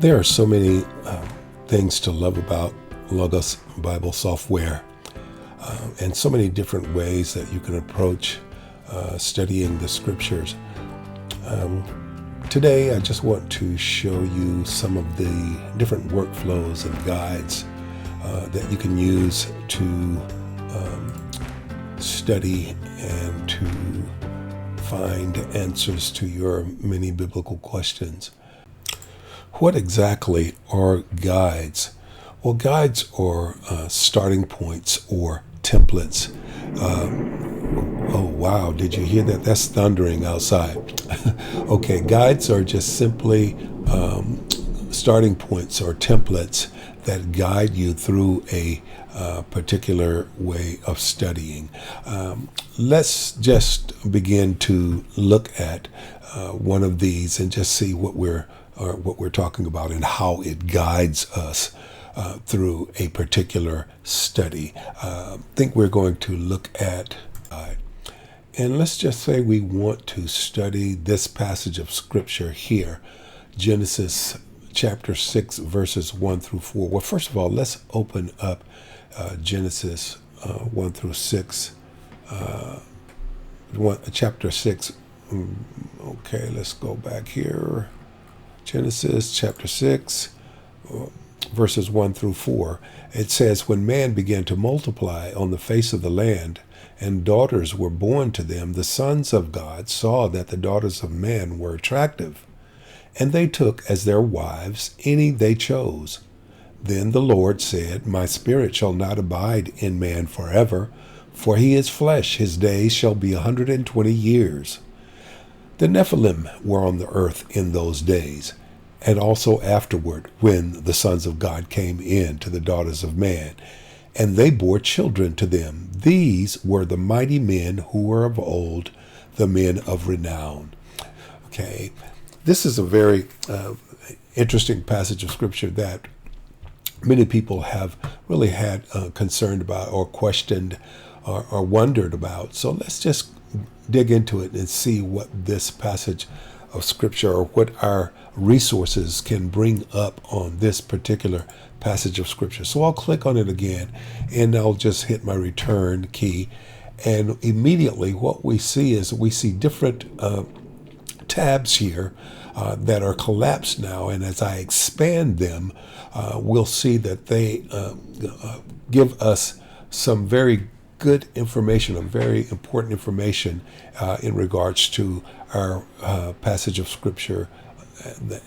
There are so many things to love about Logos Bible software, and so many different ways that you can approach studying the scriptures. Today, I just want to show you some of the different workflows and guides that you can use to study and to find answers to your many biblical questions. What exactly are guides? Well, guides are starting points or templates. Oh, wow, did you hear that? That's thundering outside. Okay, guides are just simply starting points or templates that guide you through a particular way of studying. Let's just begin to look at one of these and just see what we're talking about and how it guides us through a particular study. I think we're going to look at, and let's just say we want to study this passage of scripture here, Genesis chapter 6, verses 1 through 4. Well, first of all, let's open up Genesis 1 through 6, chapter 6. Okay, let's go back here. Genesis chapter 6, verses 1 through 4. It says, "When man began to multiply on the face of the land, and daughters were born to them, the sons of God saw that the daughters of man were attractive, and they took as their wives any they chose. Then the Lord said, My spirit shall not abide in man forever, for he is flesh, his days shall be 120 years. The Nephilim were on the earth in those days, and also afterward, when the sons of God came in to the daughters of man, and they bore children to them. These were the mighty men who were of old, the men of renown." Okay, this is a very interesting passage of scripture that many people have really had concerned about or questioned or wondered about. So let's just dig into it and see what this passage of scripture or what our resources can bring up on this particular passage of scripture. So I'll click on it again and I'll just hit my return key, and immediately what we see is we see different tabs here that are collapsed now, and as I expand them, we'll see that they give us some very good information, very important information in regards to our passage of scripture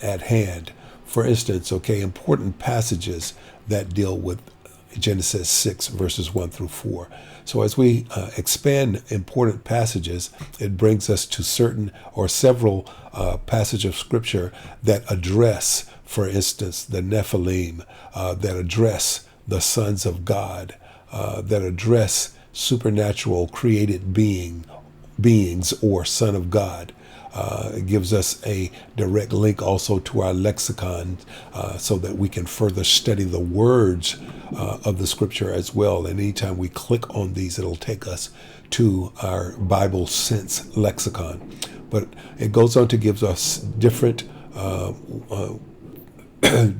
at hand. For instance, important passages that deal with Genesis 6, verses 1 through 4. So as we expand important passages, it brings us to certain or several passages of scripture that address, for instance, the Nephilim, that address the sons of God, that address supernatural created beings or son of God. It gives us a direct link also to our lexicon so that we can further study the words of the scripture as well. And anytime we click on these, it'll take us to our Bible Sense lexicon. But it goes on to give us different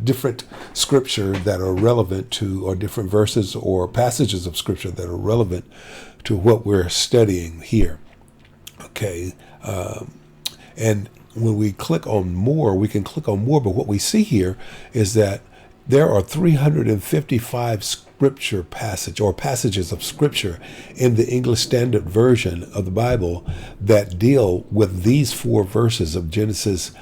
different scripture that are relevant to, or different verses or passages of scripture that are relevant to what we're studying here. Okay. And when we click on more, we can click on more, but what we see here is that there are 355 scripture passages of scripture in the English Standard Version of the Bible that deal with these four verses of Genesis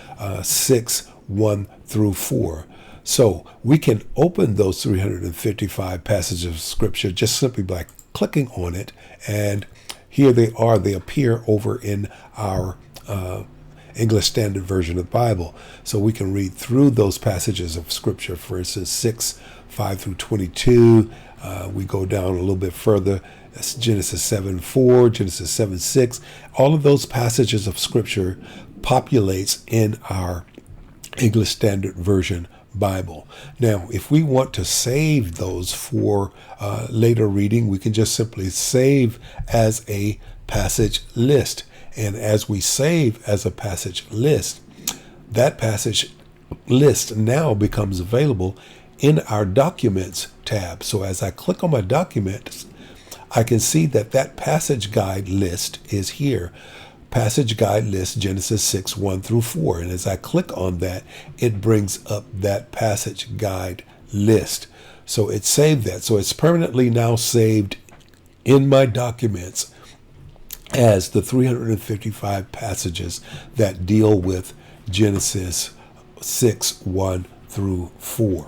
6, 1 through 4. So we can open those 355 passages of scripture just simply by clicking on it, and here they are. They appear over in our English Standard Version of the Bible. So we can read through those passages of scripture. For instance, 6, 5 through 22. We go down a little bit further. That's Genesis 7, 4, Genesis 7, 6. All of those passages of scripture populates in our English Standard Version Bible. Now, if we want to save those for later reading, we can just simply save as a passage list. And as we save as a passage list, that passage list now becomes available in our Documents tab. So as I click on my documents, I can see that that passage guide list is here. Passage guide list, Genesis 6, 1 through 4. And as I click on that, it brings up that passage guide list. So it saved that. So it's permanently now saved in my documents as the 355 passages that deal with Genesis 6, 1 through 4.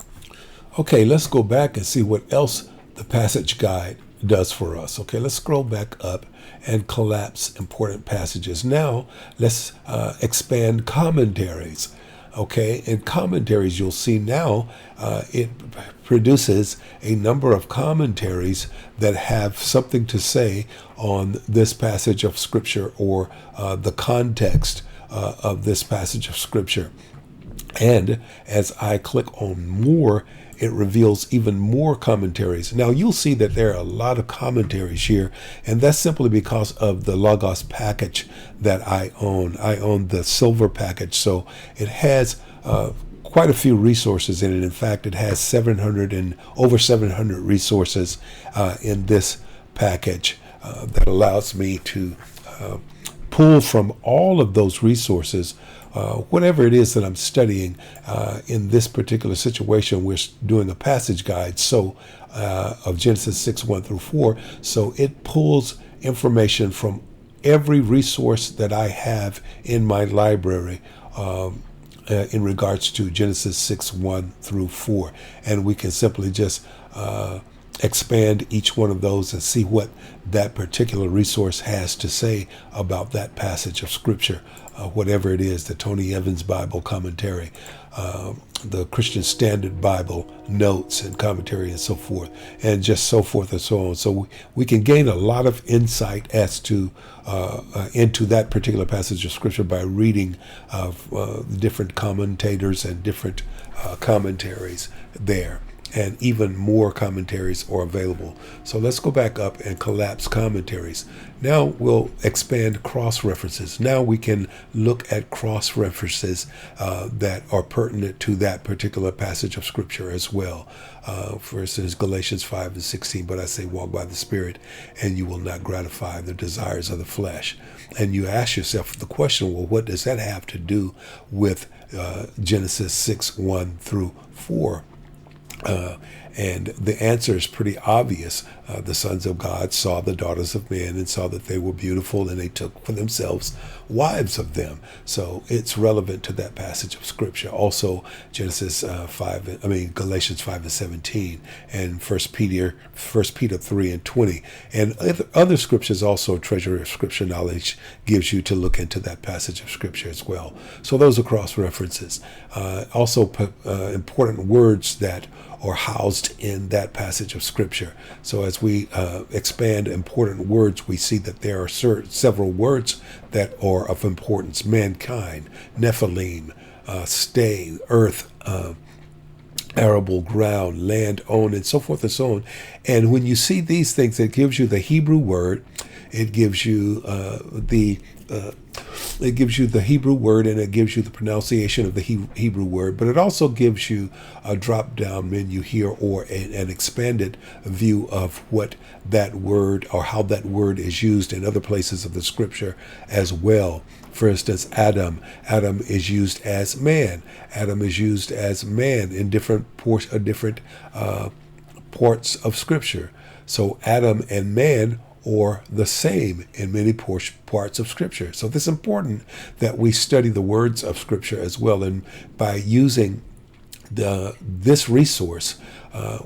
Okay, let's go back and see what else the passage guide does for us. Okay, let's scroll back up and collapse important passages. Now, let's expand commentaries. Okay, in commentaries, you'll see now it produces a number of commentaries that have something to say on this passage of Scripture or the context of this passage of Scripture. And as I click on more, it reveals even more commentaries. Now you'll see that there are a lot of commentaries here, and that's simply because of the Logos package that I own. I own the silver package, so it has quite a few resources in it. In fact, it has over 700 resources in this package that allows me to pull from all of those resources whatever it is that I'm studying. In this particular situation, we're doing a passage guide of Genesis 6, 1 through 4. So it pulls information from every resource that I have in my library in regards to Genesis 6, 1 through 4. And we can simply just expand each one of those and see what that particular resource has to say about that passage of Scripture, whatever it is, the Tony Evans Bible commentary, the Christian Standard Bible notes and commentary and so forth, and just so forth and so on. So we can gain a lot of insight as to into that particular passage of Scripture by reading different commentators and different commentaries there. And even more commentaries are available. So let's go back up and collapse commentaries. Now we'll expand cross-references. Now we can look at cross-references that are pertinent to that particular passage of Scripture as well. For instance, Galatians 5 and 16, but I say walk by the Spirit and you will not gratify the desires of the flesh. And you ask yourself the question, well, what does that have to do with Genesis 6, 1 through 4? And the answer is pretty obvious. The sons of God saw the daughters of men and saw that they were beautiful, and they took for themselves wives of them. So it's relevant to that passage of Scripture. Also, Galatians 5 and 17, and 1 Peter 3 and 20, and other scriptures also. Treasure of Scripture knowledge gives you to look into that passage of Scripture as well. So those are cross references. Also, important words that are housed in that passage of Scripture. So as we expand important words, we see that there are several words that are of importance: mankind, Nephilim, stay, earth, arable ground, land owned, and so forth and so on. And when you see these things, it gives you the Hebrew word. It gives you the Hebrew word, and it gives you the pronunciation of the Hebrew word, but it also gives you a drop-down menu here, or an expanded view of what that word or how that word is used in other places of the Scripture as well. For instance, Adam is used as man. Adam is used as man in different parts of Scripture. So Adam and man or the same in many parts of Scripture. So it's important that we study the words of Scripture as well. And by using this resource,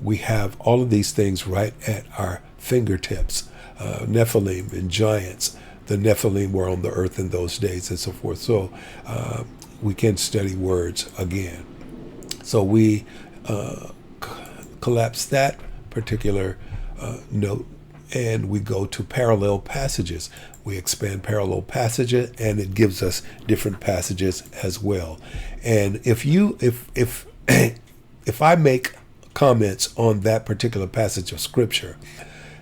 we have all of these things right at our fingertips. Nephilim and giants. The Nephilim were on the earth in those days and so forth. So we can study words again. So we collapse that particular note, and we go to parallel passages. We expand parallel passages, and it gives us different passages as well. And if I make comments on that particular passage of Scripture,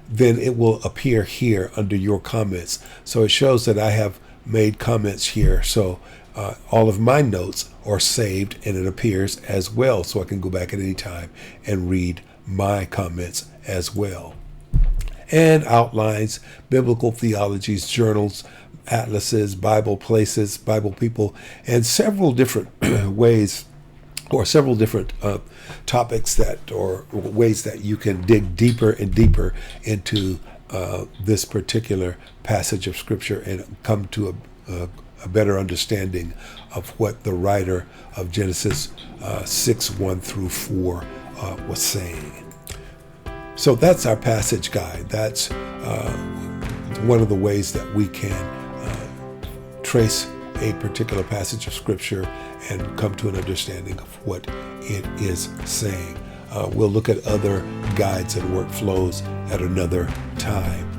then it will appear here under your comments. So it shows that I have made comments here. So all of my notes are saved, and it appears as well, so I can go back at any time and read my comments as well. And outlines, biblical theologies, journals, atlases, Bible places, Bible people, and several different ways, or several different topics that, or ways that you can dig deeper and deeper into this particular passage of Scripture and come to a better understanding of what the writer of Genesis 6:1 through 4 was saying. So that's our passage guide. That's one of the ways that we can trace a particular passage of Scripture and come to an understanding of what it is saying. We'll look at other guides and workflows at another time.